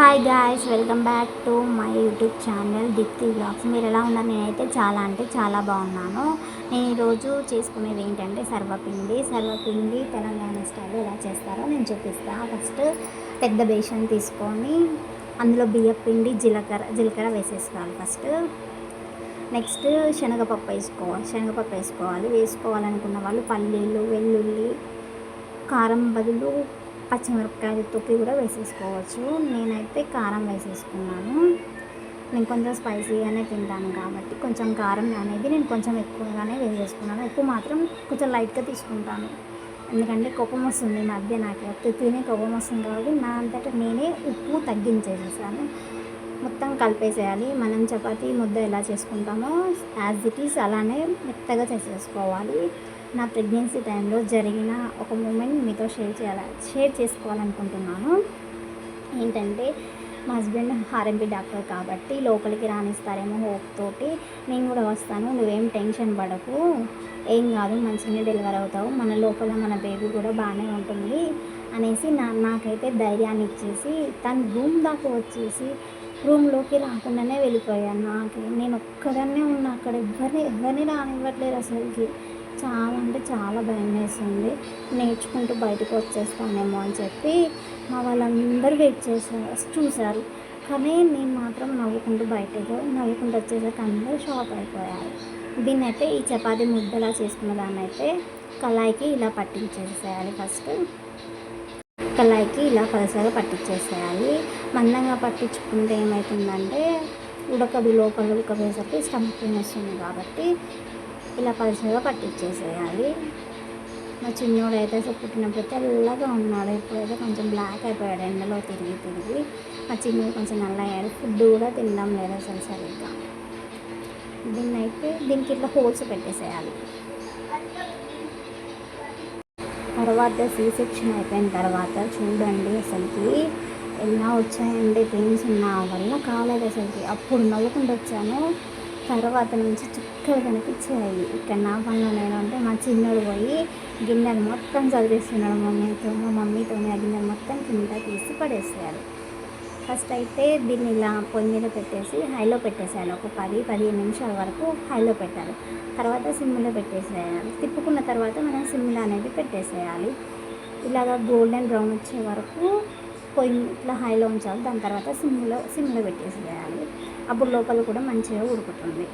Hi guys, welcome back to my YouTube channel Deepti vlogs. మీరు ఎలా ఉన్నారు? నేనైతే చాలా అంటే చాలా బాగున్నాను. నేను ఈరోజు చేసుకునేది ఏంటంటే సర్వపిండి తెలంగాణ స్టైల్లో ఎలా చేస్తారో నేను చూపిస్తాను. ఫస్ట్ పెద్ద బేషన్ తీసుకొని అందులో బియ్యపిండి జీలకర్ర వేసేసుకోవాలి. ఫస్ట్ నెక్స్ట్ శనగపప్పు వేసుకోవాలి. వేసుకోవాలనుకున్న వాళ్ళు పల్లీలు, వెల్లుల్లి, కారం బదులు పచ్చిమిరపకాయల తొక్కి కూడా వేసేసుకోవచ్చు. నేనైతే కారం వేసేసుకున్నాను. నేను కొంచెం స్పైసీగానే తింటాను కాబట్టి కొంచెం కారం అనేది నేను కొంచెం ఎక్కువగానే వేసేసుకున్నాను. ఉప్పు మాత్రం కొంచెం లైట్గా తీసుకుంటాను, ఎందుకంటే కోపం వస్తుంది. ఈ మధ్య నాకు తినే కోపం వస్తుంది కాబట్టి నా అంతటా నేనే ఉప్పు తగ్గించేసేసాను. మొత్తం కలిపేసేయాలి. మనం చపాతీ ముద్ద ఎలా చేసుకుంటామో యాజ్ ఇట్ ఈస్ అలానే మెత్తగా చేసేసుకోవాలి. నా ప్రెగ్నెన్సీ టైంలో జరిగిన ఒక మూమెంట్ మీతో షేర్ చేసుకోవాలనుకుంటున్నాను. ఏంటంటే మా హస్బెండ్ ఆర్ఎంపీ డాక్టర్ కాబట్టి లోపలికి రానిస్తారేమో హోప్ తోటి నేను కూడా వస్తాను, నువ్వేం టెన్షన్ పడకు, ఏం కాదు, మంచిగానే డెలివరీ అవుతావు, మన లోపల మన బేబీ కూడా బాగానే ఉంటుంది అనేసి నాకైతే ధైర్యాన్ని ఇచ్చేసి తను రూమ్ దాకా వచ్చేసి రూమ్లోకి రాకుండానే వెళ్ళిపోయాను. నేను ఒక్కదాన్నే ఉన్నా అక్కడ, ఎవరిని రానివ్వట్లేదు అసలుకి. చాలా అంటే చాలా భయం వేస్తుంది. నేర్చుకుంటూ బయటకు వచ్చేస్తానేమో అని చెప్పి మా వాళ్ళందరూ వెయిట్ చూశారు. కానీ నేను మాత్రం నవ్వుకుంటూ వచ్చేసరికి అందరూ షాక్ అయిపోయారు. దీన్ని అయితే ఈ చపాతీ ముద్దలా చేసుకున్న దాన్ని అయితే కళాయికి ఇలా పట్టించేసేయాలి. ఫస్ట్ కళాయికి ఇలా పలసగా పట్టించేసేయాలి. మందంగా పట్టించుకుంటే ఏమవుతుందంటే లోపల ఉడకవేసరికి స్టమక్ పెయిన్ వస్తుంది కాబట్టి ఇలా పలసగా పట్టించేసేయాలి. మా చిన్నోడు అయితే పుట్టినప్పుడు తెల్లగా ఉన్నాడు, ఇప్పుడైతే కొంచెం బ్లాక్ అయిపోయాడు ఎండలో తిరిగి. మా చిన్నోడు కొంచెం నల్లయ్యాడు, ఫుడ్ కూడా తినడం లేదు అసలు సరిగ్గా. దీనికి ఇట్లా హోల్స్ పెట్టేసేయాలి. తర్వాత సి సెక్షన్ అయిపోయిన తర్వాత చూడండి అసలుకి ఎలా వచ్చాయండి పెయిన్స్, నా వల్ల కాలేదు అసలుకి. అప్పుడు నవ్వుకుంటూ వచ్చాను, తర్వాత నుంచి చుక్కలు కనిపించాయి. ఇక్కడ నా పనిలో నేను అంటే మా చిన్నోడు పోయి గిన్నెలు మొత్తం చదివేస్తున్నాడు మా మమ్మీతో ఆ గిన్నెలు మొత్తం కింద తీసి పడేసేయాలి. ఫస్ట్ అయితే దీన్ని ఇలా పొయ్యి మీద పెట్టేసి హైలో పెట్టేసేయాలి. ఒక 10-15 నిమిషాల వరకు హైలో పెట్టాలి. తర్వాత సిమ్లో పెట్టేసేయాలి. తిప్పుకున్న తర్వాత మనం సిమ్లో అనేది పెట్టేసేయాలి. ఇలాగ గోల్డెన్ బ్రౌన్ వచ్చే వరకు పొయ్యి ఇట్లా హైలో ఉంచాలి. దాని తర్వాత సిమ్లో పెట్టేసేయాలి. అప్పుడు లోపల కూడా మంచిగా ఉడుకుతుంది.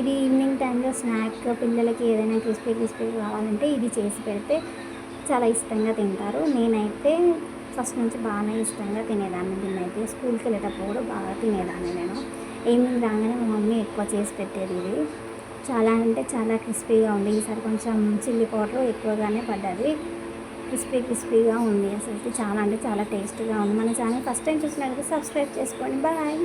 ఇది ఈవినింగ్ టైంలో స్నాక్ పిల్లలకి ఏదైనా క్రిస్పీ కావాలంటే ఇది చేసి పెడితే చాలా ఇష్టంగా తింటారు. నేనైతే ఫస్ట్ నుంచి బాగానే ఇష్టంగా తినేదాన్ని. దీన్ని అయితే స్కూల్కి వెళ్ళేటప్పుడు కూడా బాగా తినేదాన్ని నేను. ఈవినింగ్ రాగానే మా మమ్మీ ఎక్కువ చేసి పెట్టేది. ఇది చాలా అంటే చాలా క్రిస్పీగా ఉంది. ఈసారి కొంచెం చిల్లీ పౌడర్ ఎక్కువగానే పడ్డది. క్రిస్పీగా ఉంది అసలు. చాలా అంటే చాలా టేస్ట్గా ఉంది. మన ఛానల్ ఫస్ట్ టైం చూసినట్లయితే సబ్స్క్రైబ్ చేసుకోండి. బాయ్.